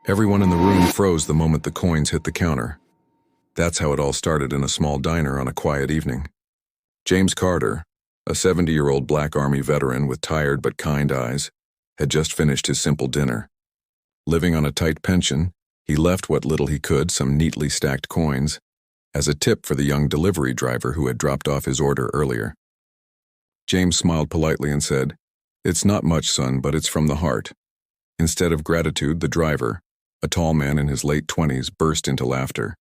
Everyone in the room froze the moment the coins hit the counter. That's how it all started in a small diner on a quiet evening. James Carter, a 70-year-old Black Army veteran with tired but kind eyes, had just finished his simple dinner. Living on a tight pension, he left what little he could, some neatly stacked coins, as a tip for the young delivery driver who had dropped off his order earlier. James smiled politely and said, "It's not much, son, but it's from the heart." Instead of gratitude, the driver, a tall man in his late 20s, burst into laughter.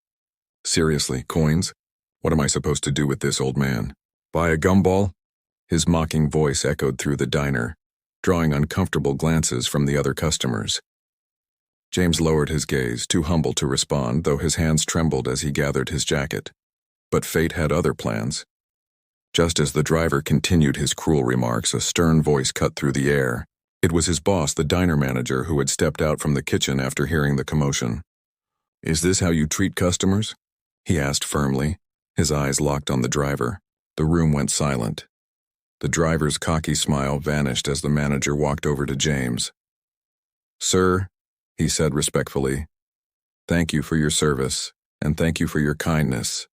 "Seriously, coins? What am I supposed to do with this, old man? Buy a gumball?" His mocking voice echoed through the diner, drawing uncomfortable glances from the other customers. James lowered his gaze, too humble to respond, though his hands trembled as he gathered his jacket. But fate had other plans. Just as the driver continued his cruel remarks, a stern voice cut through the air. It was his boss, the diner manager, who had stepped out from the kitchen after hearing the commotion. "Is this how you treat customers?" he asked firmly, his eyes locked on the driver. The room went silent. The driver's cocky smile vanished as the manager walked over to James. "Sir," he said respectfully, "thank you for your service, and thank you for your kindness.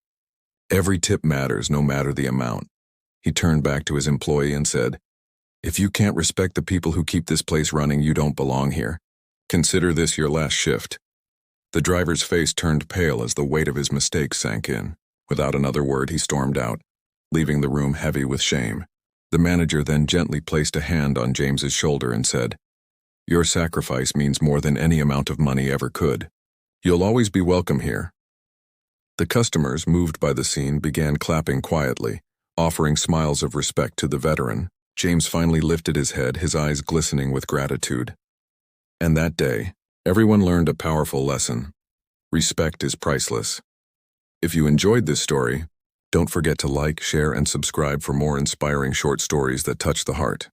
Every tip matters, no matter the amount." He turned back to his employee and said, "If you can't respect the people who keep this place running, you don't belong here. Consider this your last shift." The driver's face turned pale as the weight of his mistake sank in. Without another word, he stormed out, leaving the room heavy with shame. The manager then gently placed a hand on James's shoulder and said, "Your sacrifice means more than any amount of money ever could. You'll always be welcome here." The customers, moved by the scene, began clapping quietly, offering smiles of respect to the veteran. James finally lifted his head, his eyes glistening with gratitude. And that day, everyone learned a powerful lesson. Respect is priceless. If you enjoyed this story, don't forget to like, share, and subscribe for more inspiring short stories that touch the heart.